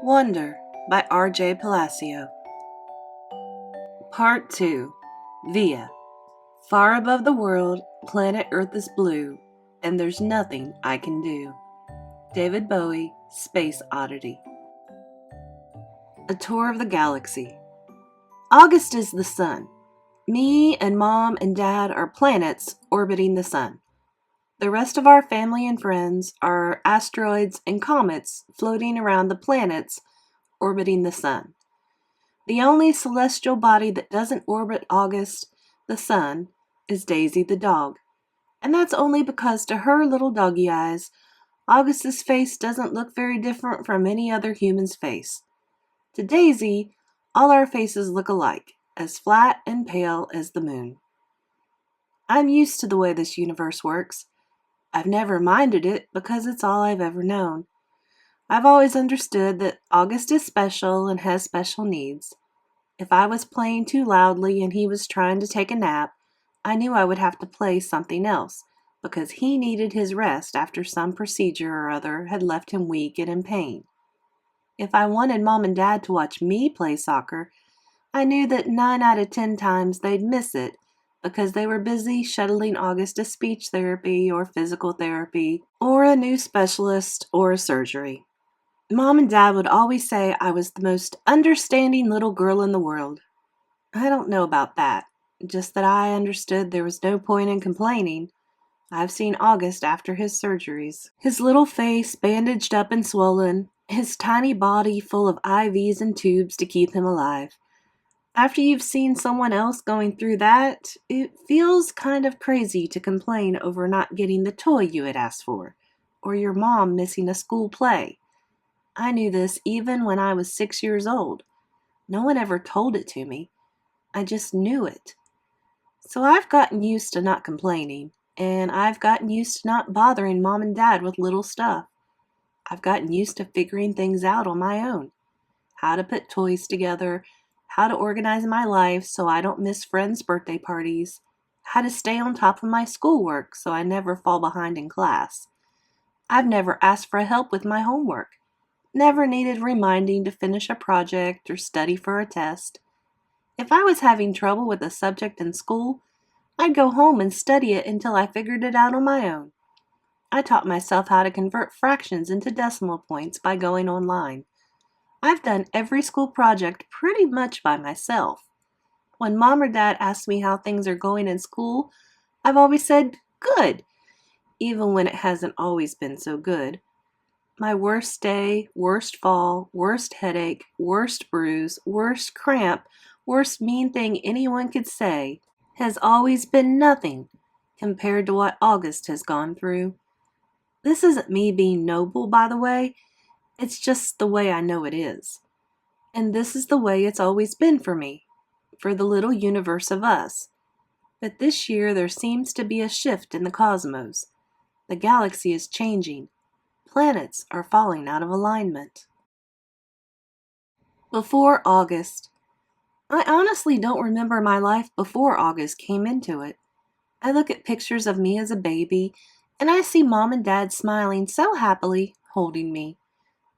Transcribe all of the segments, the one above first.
Wonder by R.J. Palacio. Part 2. Via. Far above the world, planet Earth is blue, and there's nothing I can do. David Bowie, Space Oddity. A tour of the galaxy. August is the sun. Me and Mom and Dad are planets orbiting the sun. The rest of our family and friends are asteroids and comets floating around the planets orbiting the sun. The only celestial body that doesn't orbit August, the sun, is Daisy the dog. And that's only because to her little doggy eyes, August's face doesn't look very different from any other human's face. To Daisy, all our faces look alike, as flat and pale as the moon. I'm used to the way this universe works. I've never minded it because it's all I've ever known. I've always understood that August is special and has special needs. If I was playing too loudly and he was trying to take a nap, I knew I would have to play something else because he needed his rest after some procedure or other had left him weak and in pain. If I wanted Mom and Dad to watch me play soccer, I knew that 9 out of 10 times they'd miss it because they were busy shuttling August to speech therapy or physical therapy or a new specialist or a surgery. Mom and Dad would always say I was the most understanding little girl in the world. I don't know about that, just that I understood there was no point in complaining. I've seen August after his surgeries. His little face bandaged up and swollen, his tiny body full of IVs and tubes to keep him alive. After you've seen someone else going through that, it feels kind of crazy to complain over not getting the toy you had asked for, or your mom missing a school play. I knew this even when I was 6 years old. No one ever told it to me. I just knew it. So I've gotten used to not complaining, and I've gotten used to not bothering Mom and Dad with little stuff. I've gotten used to figuring things out on my own. How to put toys together, how to organize my life so I don't miss friends' birthday parties, how to stay on top of my schoolwork so I never fall behind in class. I've never asked for help with my homework, never needed reminding to finish a project or study for a test. If I was having trouble with a subject in school, I'd go home and study it until I figured it out on my own. I taught myself how to convert fractions into decimal points by going online. I've done every school project pretty much by myself. When Mom or Dad ask me how things are going in school, I've always said, good, even when it hasn't always been so good. My worst day, worst fall, worst headache, worst bruise, worst cramp, worst mean thing anyone could say has always been nothing compared to what August has gone through. This isn't me being noble, by the way. It's just the way I know it is. And this is the way it's always been for me, for the little universe of us. But this year there seems to be a shift in the cosmos. The galaxy is changing. Planets are falling out of alignment. Before August. I honestly don't remember my life before August came into it. I look at pictures of me as a baby, and I see Mom and Dad smiling so happily, holding me.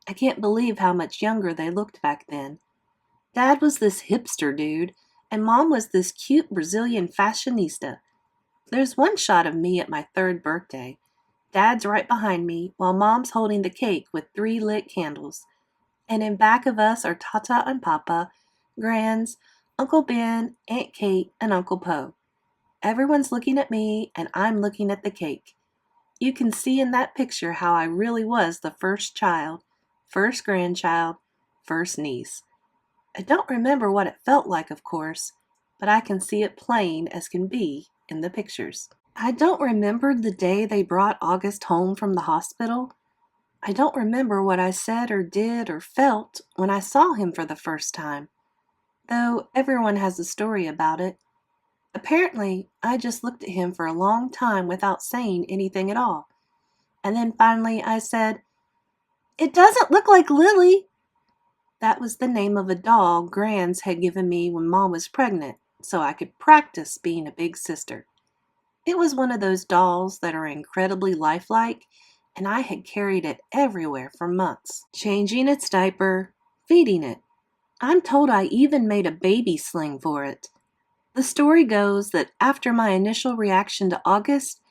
I can't believe how much younger they looked back then. Dad was this hipster dude, and Mom was this cute Brazilian fashionista. There's one shot of me at my 3rd birthday. Dad's right behind me, while Mom's holding the cake with 3 lit candles. And in back of us are Tata and Papa, Grands, Uncle Ben, Aunt Kate, and Uncle Poe. Everyone's looking at me, and I'm looking at the cake. You can see in that picture how I really was the first child, first grandchild, first niece. I don't remember what it felt like, of course, but I can see it plain as can be in the pictures. I don't remember the day they brought August home from the hospital. I don't remember what I said or did or felt when I saw him for the first time, though everyone has a story about it. Apparently, I just looked at him for a long time without saying anything at all, and then finally I said, "It doesn't look like Lily." That was the name of a doll Grands had given me when Mom was pregnant, so I could practice being a big sister. It was one of those dolls that are incredibly lifelike and I had carried it everywhere for months, changing its diaper, feeding it. I'm told I even made a baby sling for it. The story goes that after my initial reaction to August,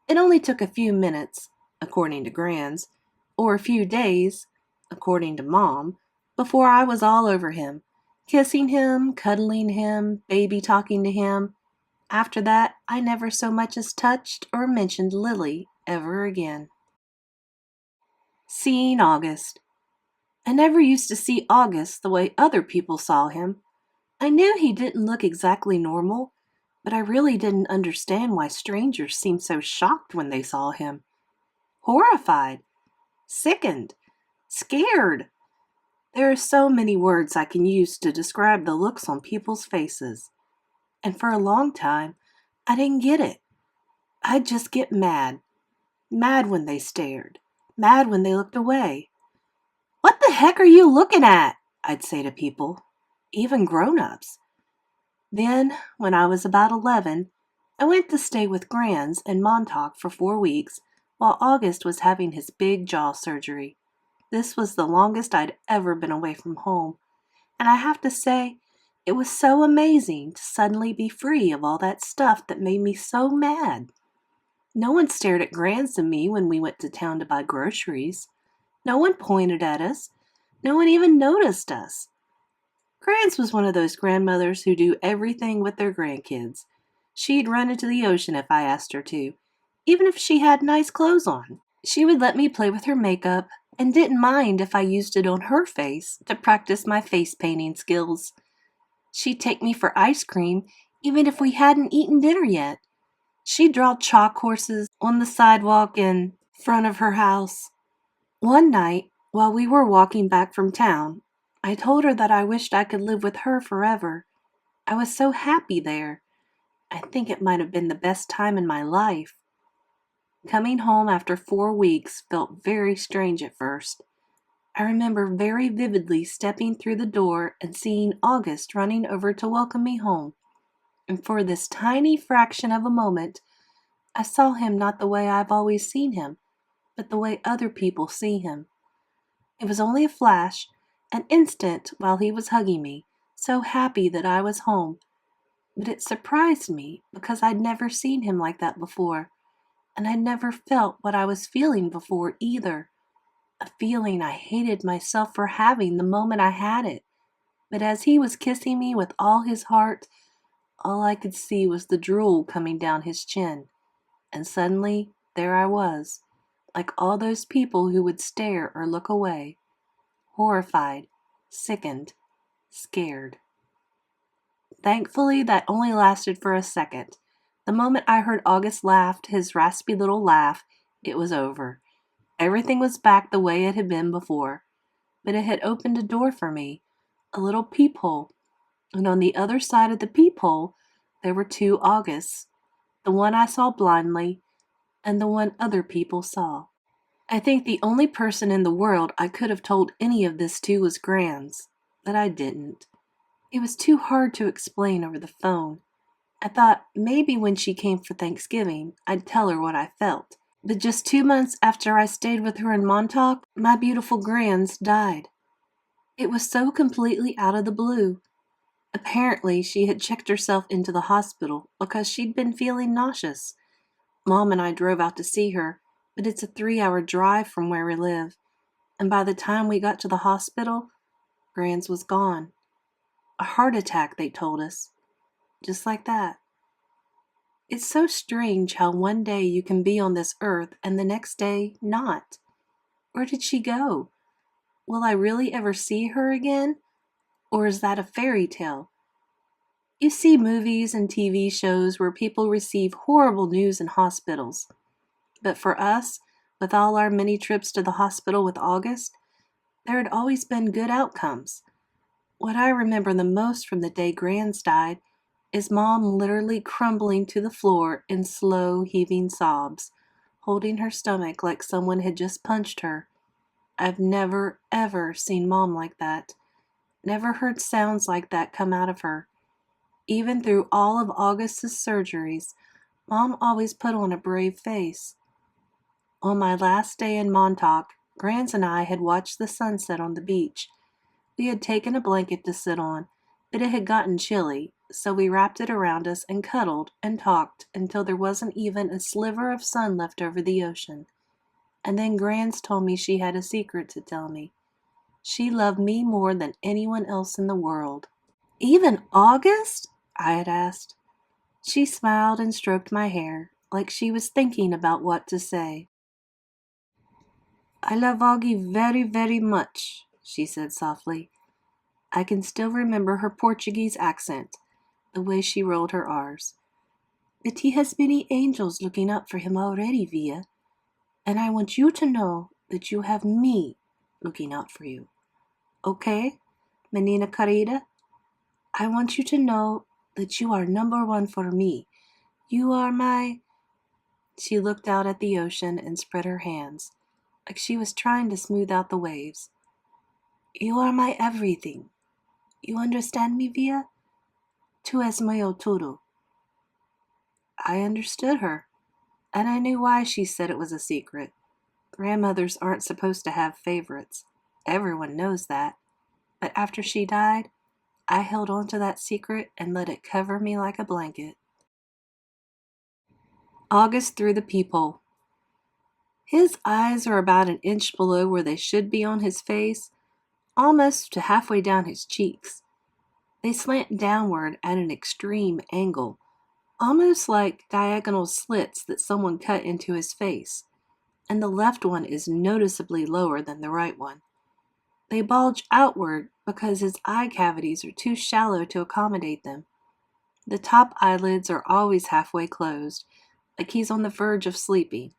it only took a few minutes, according to Grands, or a few days, according to Mom, before I was all over him, kissing him, cuddling him, baby talking to him. After that, I never so much as touched or mentioned Lily ever again. Seeing August. I never used to see August the way other people saw him. I knew he didn't look exactly normal, but I really didn't understand why strangers seemed so shocked when they saw him. Horrified, sickened, scared. There are so many words I can use to describe the looks on people's faces. And for a long time, I didn't get it. I'd just get mad. Mad when they stared. Mad when they looked away. "What the heck are you looking at?" I'd say to people, even grown-ups. Then, when I was about 11, I went to stay with Grands in Montauk for 4 weeks while August was having his big jaw surgery. This was the longest I'd ever been away from home, and I have to say, it was so amazing to suddenly be free of all that stuff that made me so mad. No one stared at Grands and me when we went to town to buy groceries. No one pointed at us. No one even noticed us. Grands was one of those grandmothers who do everything with their grandkids. She'd run into the ocean if I asked her to, even if she had nice clothes on. She would let me play with her makeup and didn't mind if I used it on her face to practice my face painting skills. She'd take me for ice cream even if we hadn't eaten dinner yet. She'd draw chalk horses on the sidewalk in front of her house. One night, while we were walking back from town, I told her that I wished I could live with her forever. I was so happy there. I think it might have been the best time in my life. Coming home after 4 weeks felt very strange at first. I remember very vividly stepping through the door and seeing August running over to welcome me home. And for this tiny fraction of a moment, I saw him not the way I've always seen him, but the way other people see him. It was only a flash, an instant while he was hugging me, so happy that I was home. But it surprised me because I'd never seen him like that before, and I'd never felt what I was feeling before either. A feeling I hated myself for having the moment I had it. But as he was kissing me with all his heart, all I could see was the drool coming down his chin. And suddenly, there I was, like all those people who would stare or look away. Horrified, sickened, scared. Thankfully, that only lasted for a second. The moment I heard August laugh, his raspy little laugh, it was over. Everything was back the way it had been before. But it had opened a door for me, a little peephole. And on the other side of the peephole, there were 2 Augusts. The one I saw blindly, and the one other people saw. I think the only person in the world I could have told any of this to was Grands, but I didn't. It was too hard to explain over the phone. I thought maybe when she came for Thanksgiving, I'd tell her what I felt. But just 2 months after I stayed with her in Montauk, my beautiful Grands died. It was so completely out of the blue. Apparently, she had checked herself into the hospital because she'd been feeling nauseous. Mom and I drove out to see her, but it's a 3-hour drive from where we live, and by the time we got to the hospital, Grands was gone. A heart attack, they told us. Just like that. It's so strange how one day you can be on this earth and the next day not. Where did she go? Will I really ever see her again? Or is that a fairy tale? You see movies and TV shows where people receive horrible news in hospitals. But for us, with all our many trips to the hospital with August, there had always been good outcomes. What I remember the most from the day Grands died is Mom literally crumbling to the floor in slow, heaving sobs, holding her stomach like someone had just punched her. I've never, ever seen Mom like that. Never heard sounds like that come out of her. Even through all of August's surgeries, Mom always put on a brave face. On my last day in Montauk, Grans and I had watched the sunset on the beach. We had taken a blanket to sit on, but it had gotten chilly, so we wrapped it around us and cuddled and talked until there wasn't even a sliver of sun left over the ocean. And then Grans told me she had a secret to tell me. She loved me more than anyone else in the world. Even August? I had asked. She smiled and stroked my hair, like she was thinking about what to say. I love Auggie very, very much, she said softly. I can still remember her Portuguese accent, the way she rolled her R's. But he has many angels looking up for him already, Via. And I want you to know that you have me looking out for you. Okay, menina querida? I want you to know that you are number one for me. You are my... She looked out at the ocean and spread her hands, like she was trying to smooth out the waves. You are my everything. You understand me, Via? Tu es meu todo. I understood her, and I knew why she said it was a secret. Grandmothers aren't supposed to have favorites. Everyone knows that. But after she died, I held on to that secret and let it cover me like a blanket. August through the peephole. His eyes are about an inch below where they should be on his face, almost to halfway down his cheeks. They slant downward at an extreme angle, almost like diagonal slits that someone cut into his face, and the left one is noticeably lower than the right one. They bulge outward because his eye cavities are too shallow to accommodate them. The top eyelids are always halfway closed, like he's on the verge of sleeping.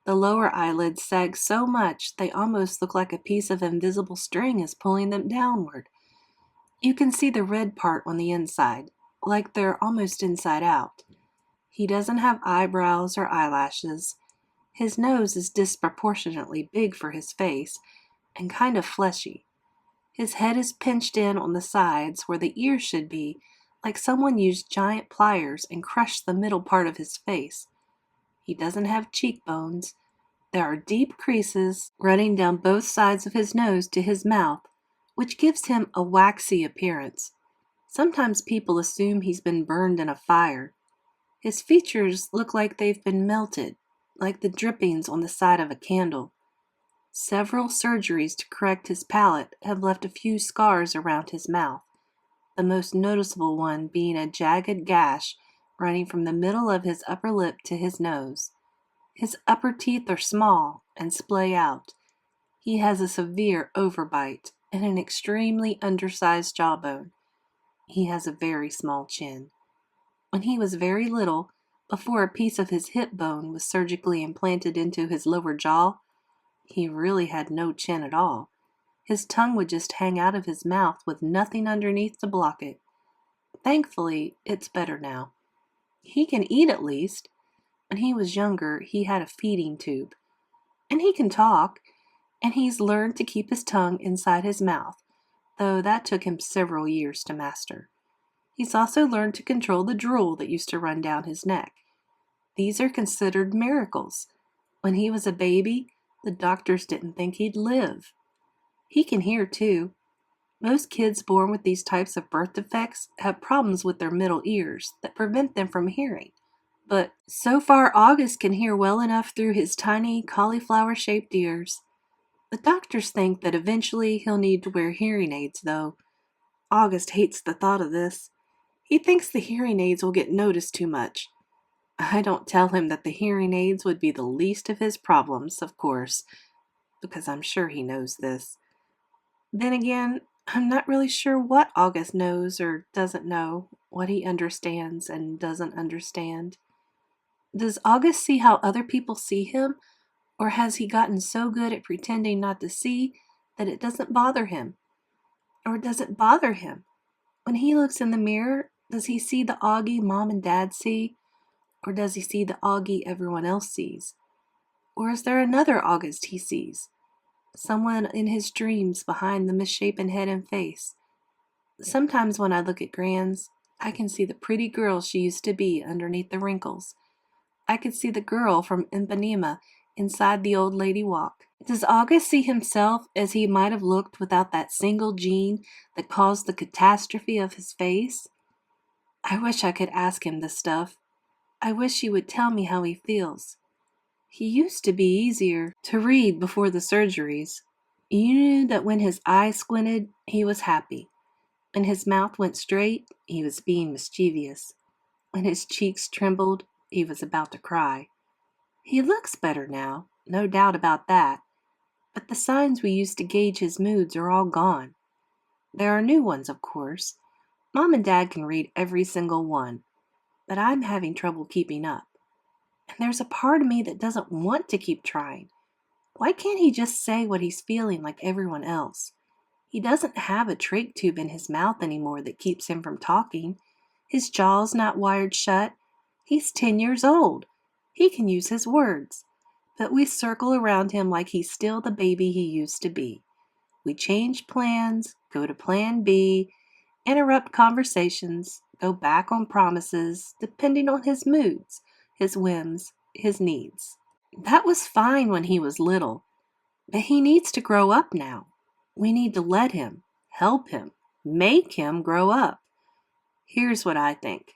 The lower eyelids sag so much they almost look like a piece of invisible string is pulling them downward. You can see the red part on the inside, like they're almost inside out. He doesn't have eyebrows or eyelashes. His nose is disproportionately big for his face and kind of fleshy. His head is pinched in on the sides where the ears should be, like someone used giant pliers and crushed the middle part of his face. He doesn't have cheekbones. There are deep creases running down both sides of his nose to his mouth, which gives him a waxy appearance. Sometimes people assume he's been burned in a fire. His features look like they've been melted, like the drippings on the side of a candle. Several surgeries to correct his palate have left a few scars around his mouth, the most noticeable one being a jagged gash running from the middle of his upper lip to his nose. His upper teeth are small and splay out. He has a severe overbite and an extremely undersized jawbone. He has a very small chin. When he was very little, before a piece of his hip bone was surgically implanted into his lower jaw, he really had no chin at all. His tongue would just hang out of his mouth with nothing underneath to block it. Thankfully, it's better now. He can eat at least. When he was younger, he had a feeding tube. And he can talk, and he's learned to keep his tongue inside his mouth, though that took him several years to master. He's also learned to control the drool that used to run down his neck. These are considered miracles. When he was a baby, the doctors didn't think he'd live. He can hear too. Most kids born with these types of birth defects have problems with their middle ears that prevent them from hearing. But so far August can hear well enough through his tiny cauliflower-shaped ears. The doctors think that eventually he'll need to wear hearing aids, though. August hates the thought of this. He thinks the hearing aids will get noticed too much. I don't tell him that the hearing aids would be the least of his problems, of course, because I'm sure he knows this. Then again, I'm not really sure what August knows or doesn't know, what he understands and doesn't understand. Does August see how other people see him, or has he gotten so good at pretending not to see that it doesn't bother him? Or does it bother him? When he looks in the mirror, does he see the Auggie Mom and Dad see? Or does he see the Auggie everyone else sees? Or is there another August he sees? Someone in his dreams behind the misshapen head and face. Sometimes when I look at Grans, I can see the pretty girl she used to be underneath the wrinkles. I could see the girl from Ipanema inside the old lady walk. Does August see himself as he might have looked without that single gene that caused the catastrophe of his face? I wish I could ask him this stuff. I wish he would tell me how he feels. He used to be easier to read before the surgeries. You knew that when his eyes squinted, he was happy. When his mouth went straight, he was being mischievous. When his cheeks trembled, he was about to cry. He looks better now, no doubt about that. But the signs we used to gauge his moods are all gone. There are new ones, of course. Mom and Dad can read every single one, but I'm having trouble keeping up. And there's a part of me that doesn't want to keep trying. Why can't he just say what he's feeling like everyone else? He doesn't have a trach tube in his mouth anymore that keeps him from talking. His jaw's not wired shut. He's 10 years old. He can use his words. But we circle around him like he's still the baby he used to be. We change plans, go to plan B, interrupt conversations, go back on promises, depending on his moods, his whims, his needs. That was fine when he was little, but he needs to grow up now. We need to let him, help him, make him grow up. Here's what I think.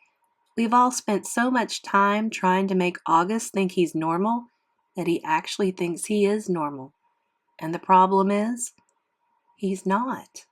We've all spent so much time trying to make August think he's normal that he actually thinks he is normal. And the problem is, he's not.